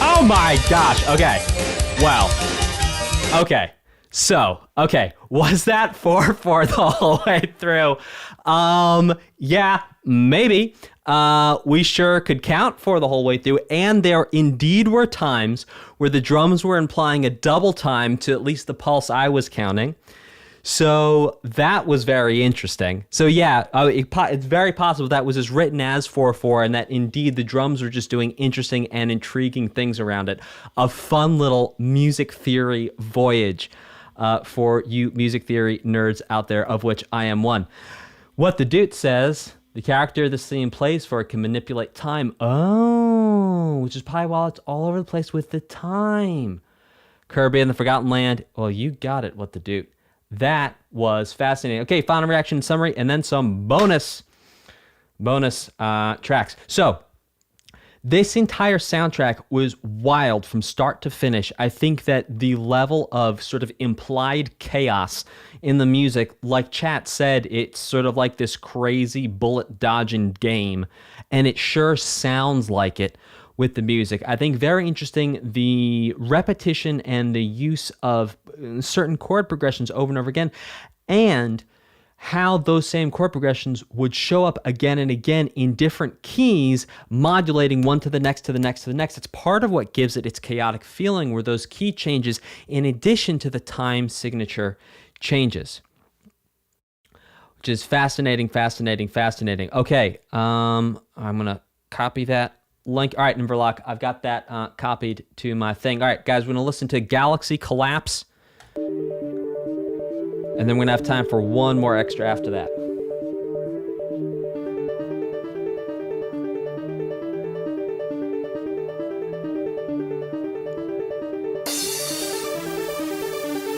Oh my gosh, okay. Wow. Okay. So, okay, was that 4/4 the whole way through? Yeah, maybe. We sure could count for the whole way through, and there indeed were times where the drums were implying a double time to at least the pulse I was counting. So that was very interesting. So yeah, it's very possible that was just written as 4/4, and that indeed the drums are just doing interesting and intriguing things around it. A fun little music theory voyage for you music theory nerds out there, of which I am one. What the Dude says, the character the scene plays for can manipulate time. Oh, which is probably why it's all over the place with the time. Kirby and the Forgotten Land. Well, you got it, What the Dude. That was fascinating. Okay, final reaction summary, and then some bonus tracks. So, this entire soundtrack was wild from start to finish. I think that the level of sort of implied chaos in the music, like chat said, it's sort of like this crazy bullet dodging game, and it sure sounds like it with the music. I think very interesting, the repetition and the use of certain chord progressions over and over again, and how those same chord progressions would show up again and again in different keys, modulating one to the next, to the next, to the next. It's part of what gives it its chaotic feeling, were those key changes in addition to the time signature changes. Which is fascinating, fascinating, fascinating. Okay, I'm gonna copy that link. All right, Numberlock, I've got that copied to my thing. All right, guys, we're gonna listen to Galaxy Collapse, and then we're gonna have time for one more extra after that.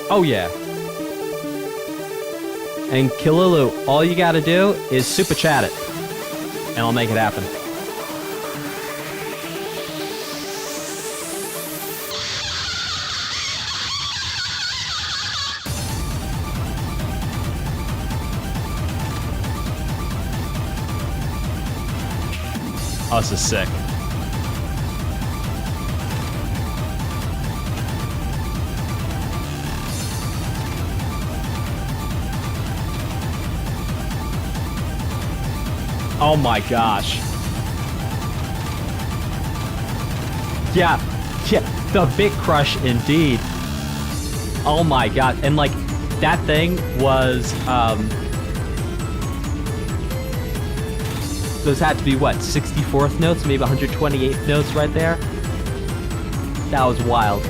Oh yeah. And Kilulu, all you gotta do is super chat it, and I'll make it happen. Oh, this is sick. Oh my gosh. Yeah, the big crush indeed. Oh my god, and like, that thing was, those had to be what, 64th notes, maybe 128th notes right there? That was wild.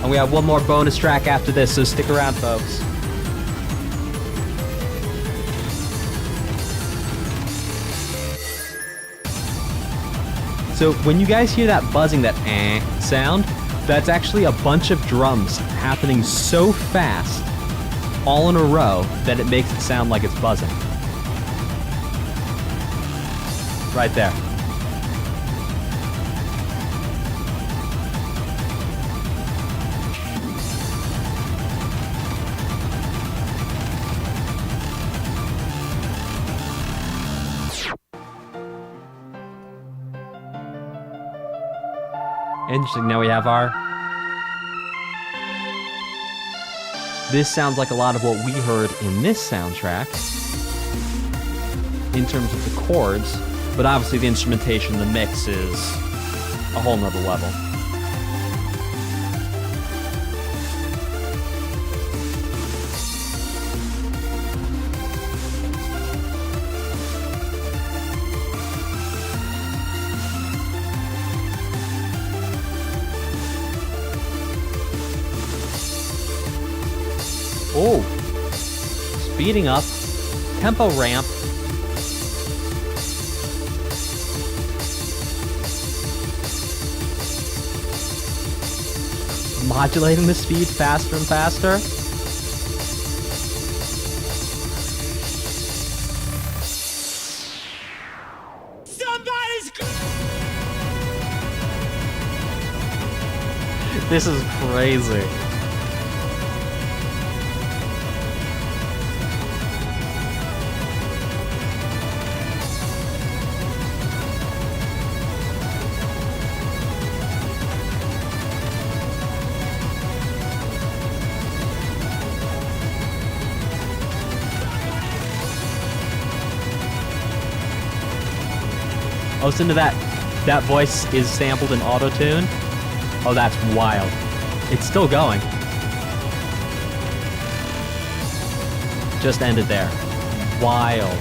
And we have one more bonus track after this, so stick around, folks. So when you guys hear that buzzing, that sound, that's actually a bunch of drums happening so fast, all in a row, that it makes it sound like it's buzzing. Right there. Interesting, now we have our... This sounds like a lot of what we heard in this soundtrack, in terms of the chords, but obviously the instrumentation, the mix is a whole nother level. Oh, speeding up, tempo ramp. Modulating the speed faster and faster. This is crazy. Oh, listen to that. That voice is sampled in auto-tune. Oh, that's wild. It's still going. Just ended there. Wild.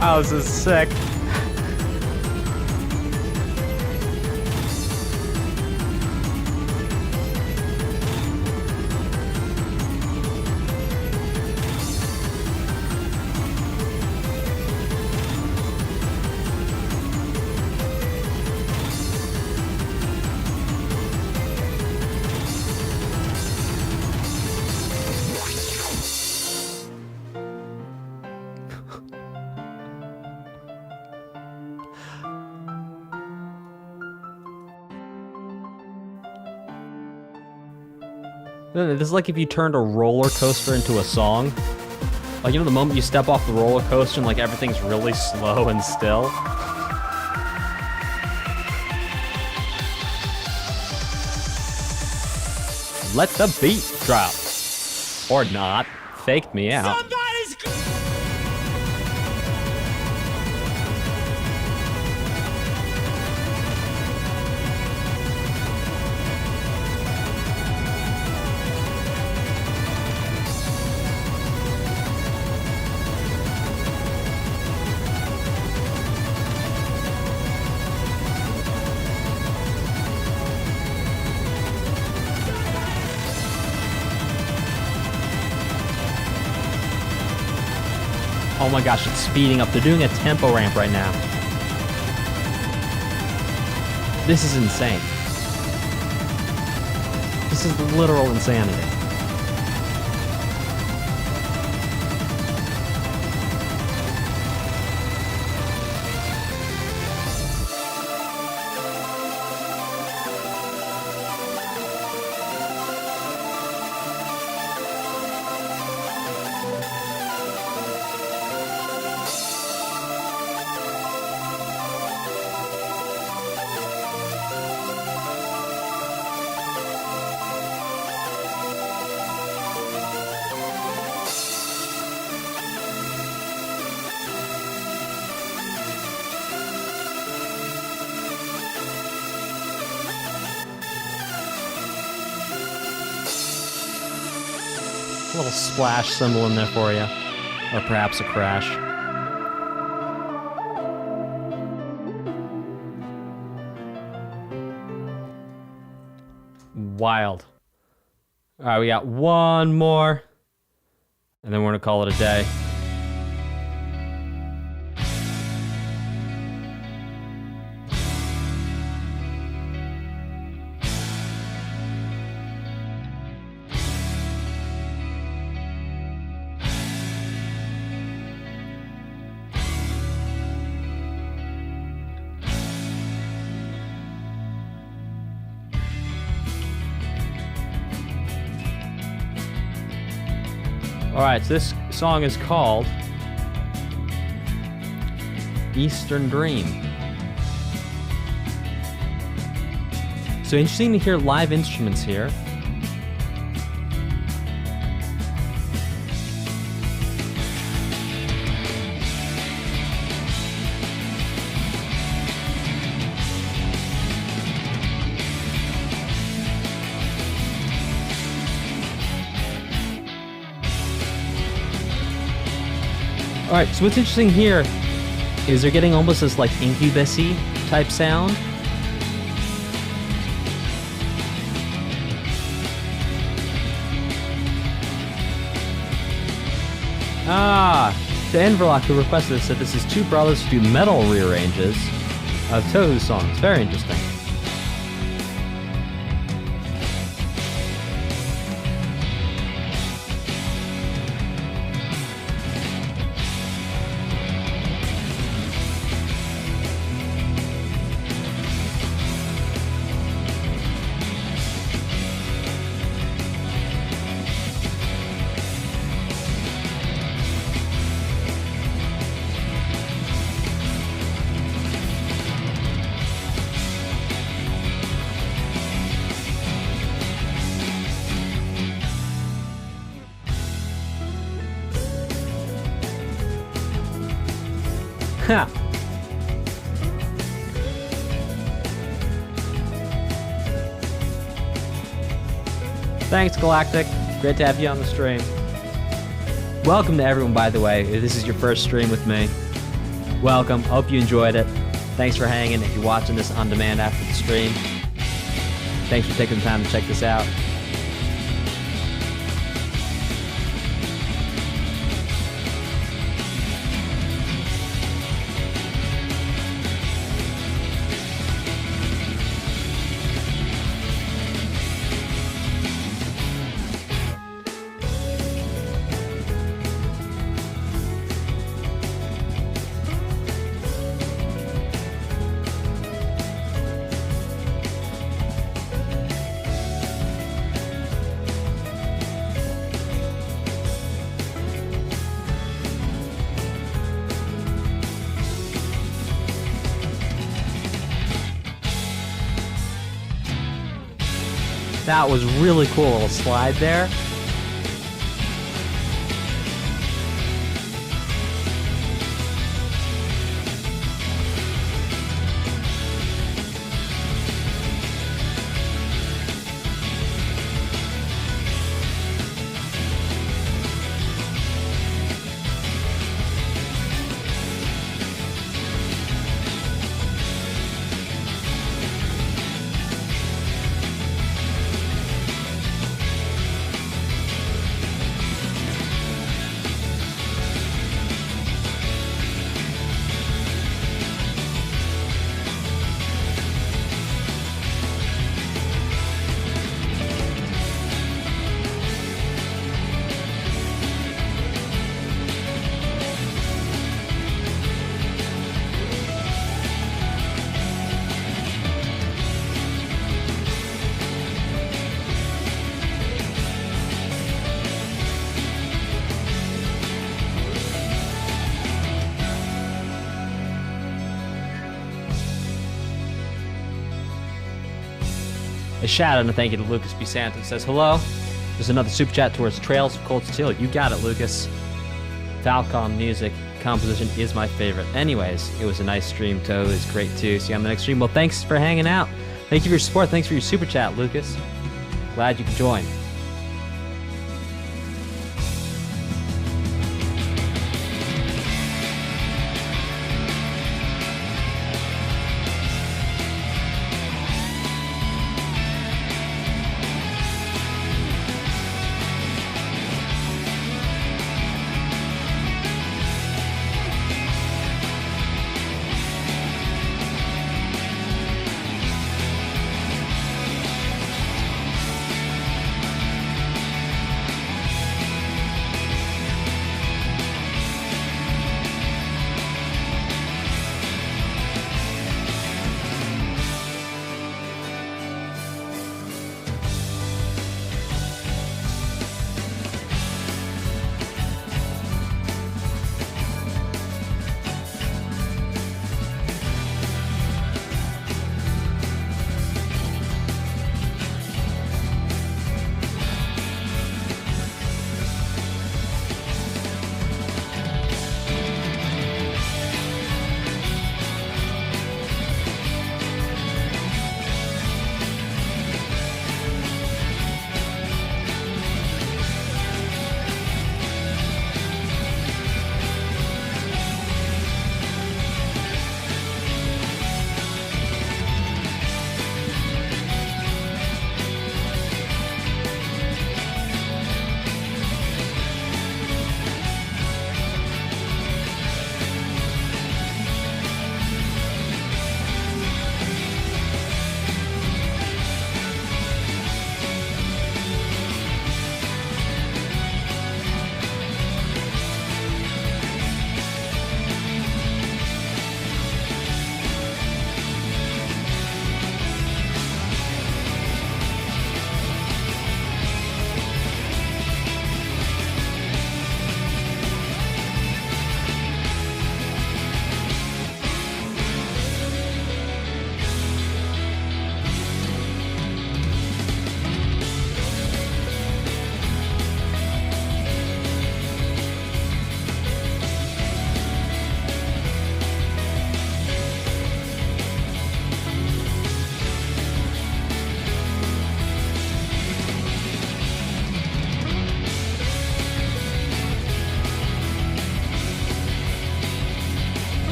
Oh, this is sick. This is like if you turned a roller coaster into a song. Like, you know, the moment you step off the roller coaster and like everything's really slow and still. Let the beat drop. Or not. Faked me out. Oh my gosh, it's speeding up. They're doing a tempo ramp right now. This is insane. This is literal insanity. A little splash symbol in there for you, or perhaps a crash. Wild. All right, we got one more, and then we're gonna call it a day. Alright, so this song is called Eastern Dream. So interesting to hear live instruments here. All right, so what's interesting here is they're getting almost this like incubus-y type sound. So Enverlock, who requested this, said this is two brothers who do metal rearranges of Touhou songs. Very interesting. Ha! Thanks, Galactic. Great to have you on the stream. Welcome to everyone, by the way. If this is your first stream with me, welcome. Hope you enjoyed it. Thanks for hanging. If you're watching this on demand after the stream, thanks for taking the time to check this out. That was really cool, little slide there. A shout out and a thank you to Lucas B. Santa. Says, hello. There's another super chat towards Trails of Cold Steel. You got it, Lucas. Falcon music composition is my favorite. Anyways, it was a nice stream. Touhou is great too. See you on the next stream. Well, thanks for hanging out. Thank you for your support. Thanks for your super chat, Lucas. Glad you could join.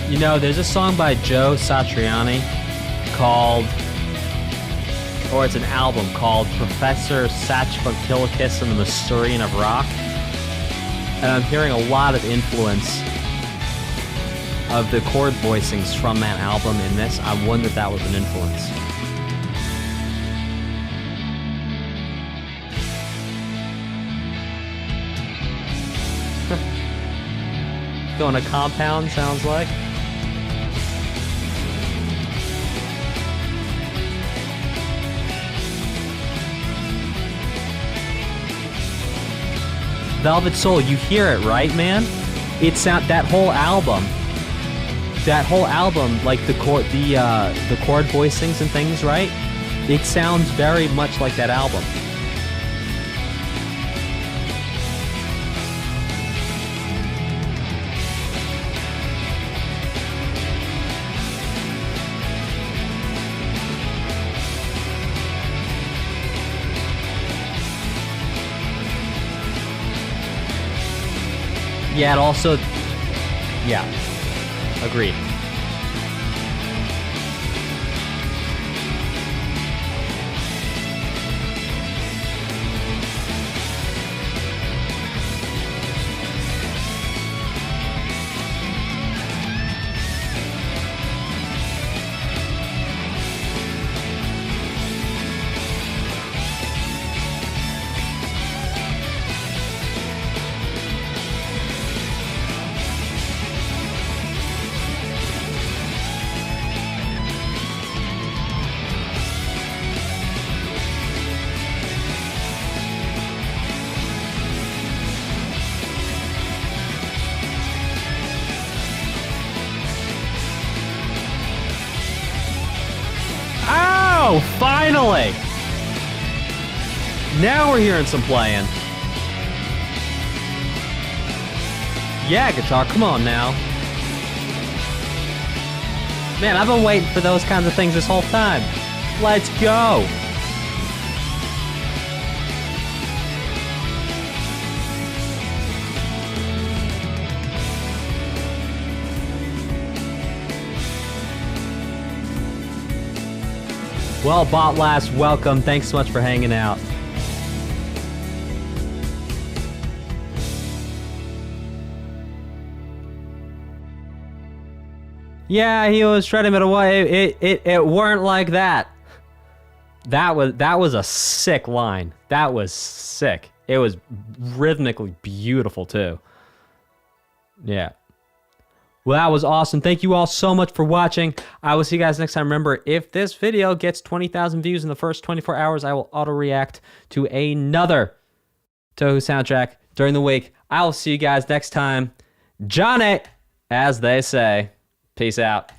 You know, there's a song by Joe Satriani called, or it's an album called Professor Sachbunkilakis and the Masurian of Rock. And I'm hearing a lot of influence of the chord voicings from that album in this. I wonder if that was an influence. Going to Compound, sounds like. Velvet Soul, you hear it, right, man? It's that whole album, like the chord voicings and things, right? It sounds very much like that album. Yeah, it also... Yeah. Agreed. go! Finally! Now we're hearing some playing. Yeah, guitar, come on now. Man, I've been waiting for those kinds of things this whole time. Let's go! Well, Bot Last, welcome. Thanks so much for hanging out. Yeah, he was trying to get away. It weren't like that. That was a sick line. That was sick. It was rhythmically beautiful too. Yeah. Well, that was awesome. Thank you all so much for watching. I will see you guys next time. Remember, if this video gets 20,000 views in the first 24 hours, I will auto-react to another Touhou soundtrack during the week. I will see you guys next time. Johnny, as they say. Peace out.